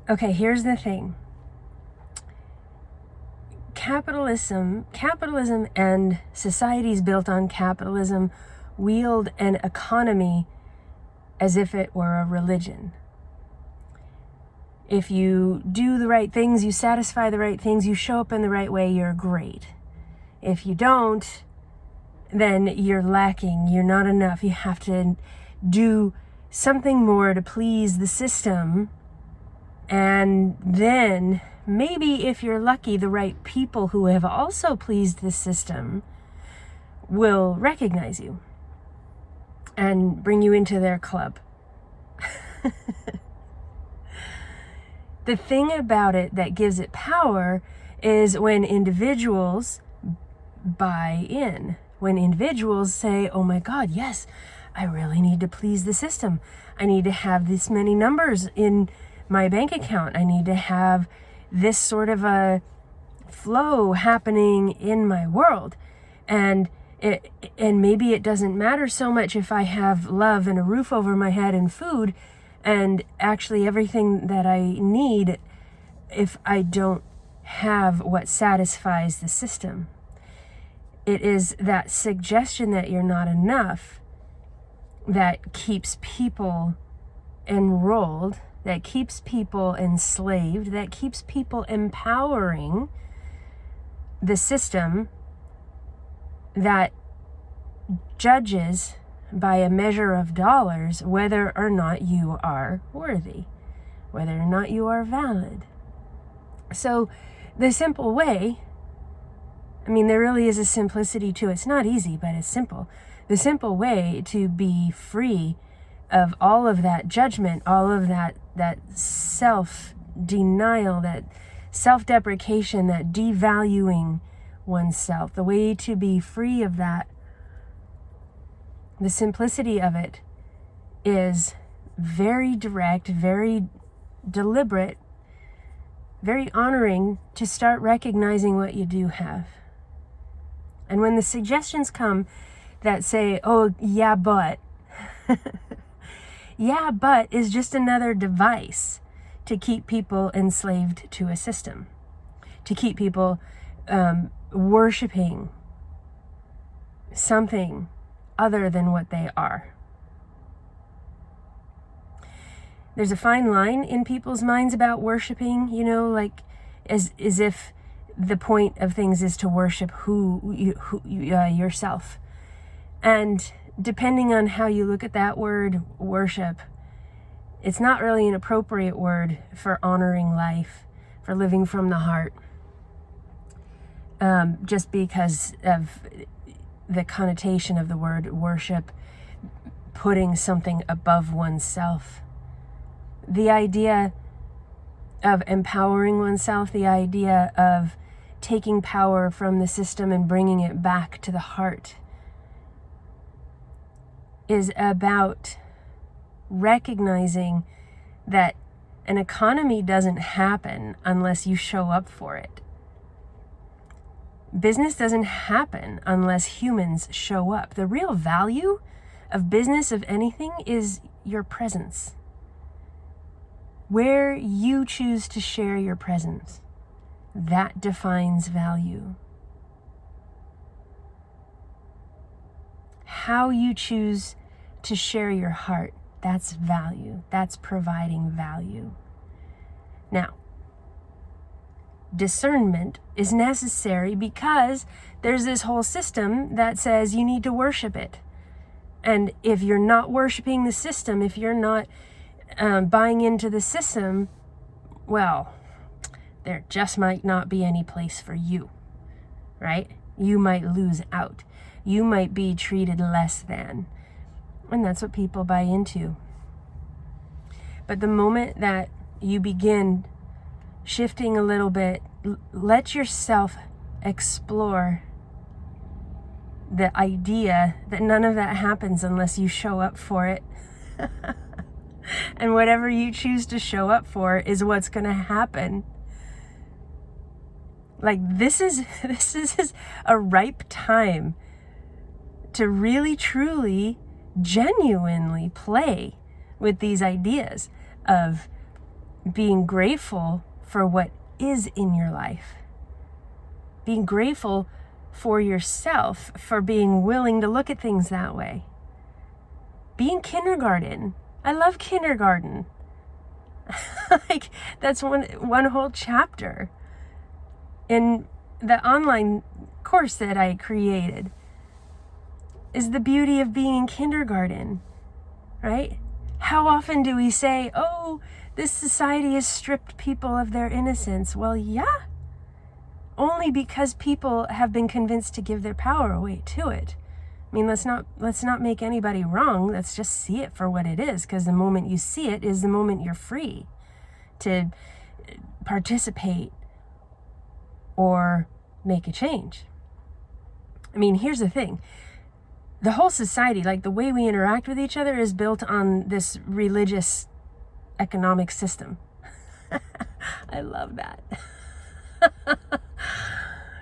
Okay, here's the thing. Capitalism and societies built on capitalism wield an economy as if it were a religion. If you do the right things, you satisfy the right things, you show up in the right way, you're great. If you don't, then you're lacking, you're not enough. You have to do something more to please the system. And then maybe if you're lucky, the right people who have also pleased the system will recognize you and bring you into their club. The thing about it that gives it power is when individuals buy in. When individuals say, oh my God, yes, I really need to please the system. I need to have this many numbers in my bank account. I need to have this sort of a flow happening in my world. And maybe it doesn't matter so much if I have love and a roof over my head and food and actually everything that I need if I don't have what satisfies the system. It is that suggestion that you're not enough that keeps people enrolled, that keeps people enslaved, that keeps people empowering the system that judges by a measure of dollars whether or not you are worthy, whether or not you are valid. So the simple way, I mean, there really is a simplicity to it. It's not easy, but it's simple. The simple way to be free of all of that judgment, all of that self-denial, that self-deprecation, that devaluing oneself, the way to be free of that, the simplicity of it is very direct, very deliberate, very honoring to start recognizing what you do have. And when the suggestions come that say, oh, yeah, but, yeah, but is just another device to keep people enslaved to a system, to keep people worshiping something other than what they are. There's a fine line in people's minds about worshiping, like as if the point of things is to worship yourself. And depending on how you look at that word, worship, it's not really an appropriate word for honoring life, for living from the heart, just because of the connotation of the word worship, putting something above oneself. The idea of empowering oneself, the idea of taking power from the system and bringing it back to the heart, is about recognizing that an economy doesn't happen unless you show up for it. Business doesn't happen unless humans show up. The real value of business, of anything, is your presence. Where you choose to share your presence, that defines value. How you choose to share your heart, that's value. That's providing value. Now, discernment is necessary because there's this whole system that says you need to worship it. And if you're not worshiping the system, if you're not buying into the system, well, there just might not be any place for you, right? You might lose out. You might be treated less than. And that's what people buy into. But the moment that you begin shifting a little bit, let yourself explore the idea that none of that happens unless you show up for it. And whatever you choose to show up for is what's going to happen. Like, this is a ripe time to really, truly, genuinely play with these ideas of being grateful for what is in your life. Being grateful for yourself, for being willing to look at things that way. Being kindergarten. I love kindergarten. Like, that's one whole chapter in the online course that I created, is the beauty of being in kindergarten, right? How often do we say, oh, this society has stripped people of their innocence? Well, yeah, only because people have been convinced to give their power away to it. I mean, let's not make anybody wrong. Let's just see it for what it is, because the moment you see it is the moment you're free to participate or make a change. I mean, here's the thing. The whole society, like the way we interact with each other, is built on this religious economic system. I love that.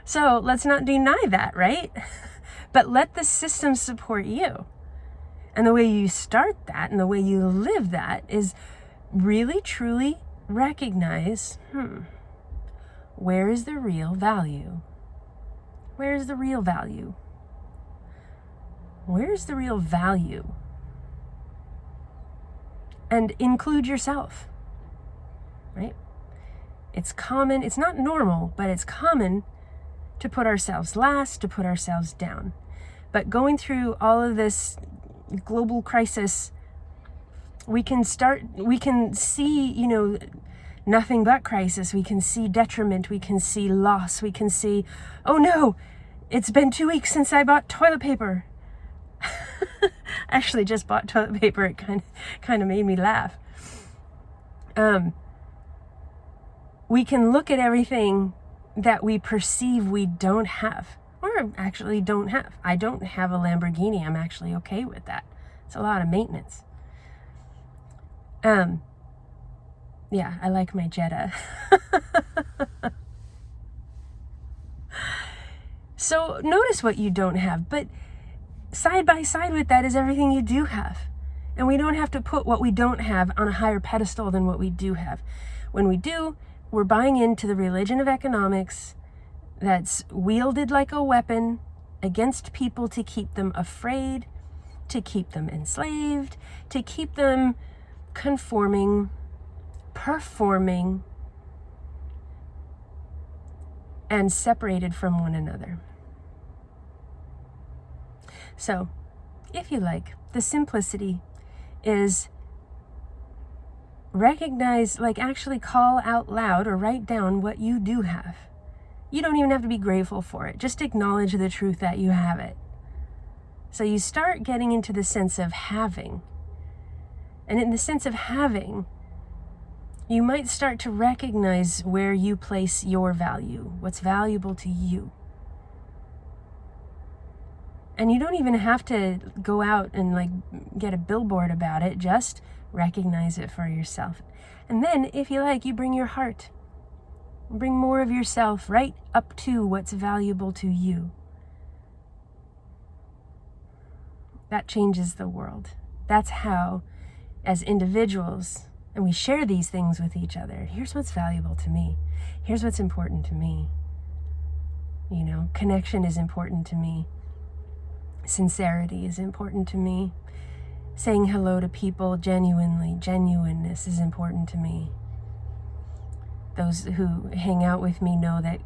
So let's not deny that, right? But let the system support you. And the way you start that and the way you live that is really, truly recognize, where is the real value? Where is the real value? Where is the real value? And include yourself, right? It's common, it's not normal, but it's common to put ourselves last, to put ourselves down. But going through all of this global crisis, we can see, nothing but crisis. We can see detriment. We can see loss. We can see, oh no, it's been 2 weeks since I bought toilet paper. Actually just bought toilet paper. It kind of made me laugh. We can look at everything that we perceive we don't have, or actually don't have. I don't have a Lamborghini. I'm actually okay with that. It's a lot of maintenance. Yeah, I like my Jetta. So notice what you don't have, but side by side with that is everything you do have. And we don't have to put what we don't have on a higher pedestal than what we do have. When we do, we're buying into the religion of economics that's wielded like a weapon against people to keep them afraid, to keep them enslaved, to keep them conforming, performing, and separated from one another. So, if you like, the simplicity is recognize, like actually call out loud or write down what you do have. You don't even have to be grateful for it. Just acknowledge the truth that you have it. So you start getting into the sense of having. And in the sense of having, you might start to recognize where you place your value, what's valuable to you. And you don't even have to go out and get a billboard about it. Just recognize it for yourself. And then, if you like, you bring your heart. Bring more of yourself right up to what's valuable to you. That changes the world. That's how, as individuals, and we share these things with each other. Here's what's valuable to me. Here's what's important to me. Connection is important to me. Sincerity is important to me. Saying hello to people genuinely, genuineness is important to me. Those who hang out with me know that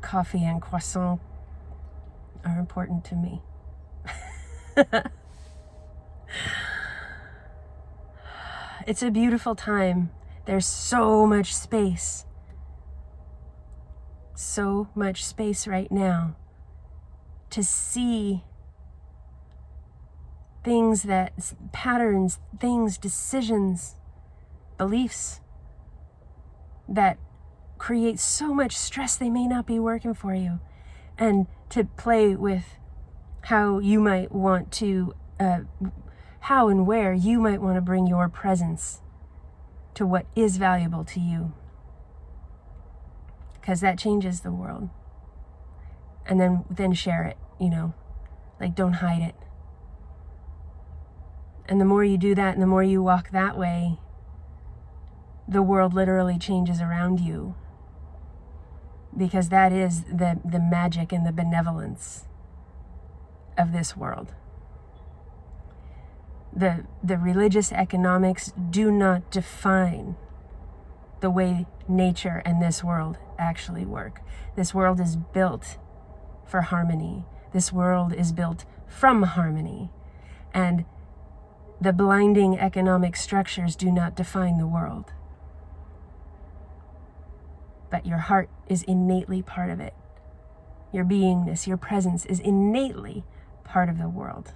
coffee and croissant are important to me. It's a beautiful time. There's so much space. So much space right now to see things, patterns, things, decisions, beliefs that create so much stress they may not be working for you, and to play with how you might want to, how and where you might want to bring your presence to what is valuable to you. Because that changes the world. And then share it, don't hide it. And the more you do that and the more you walk that way, the world literally changes around you, because that is the magic and the benevolence of this world. The religious economics do not define the way nature and this world actually work. This world is built for harmony. This world is built from harmony. And the blinding economic structures do not define the world. But your heart is innately part of it. Your beingness, your presence is innately part of the world.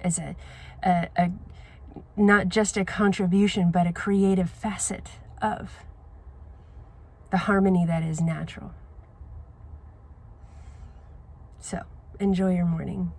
As a not just a contribution, but a creative facet of the harmony that is natural. So, enjoy your morning.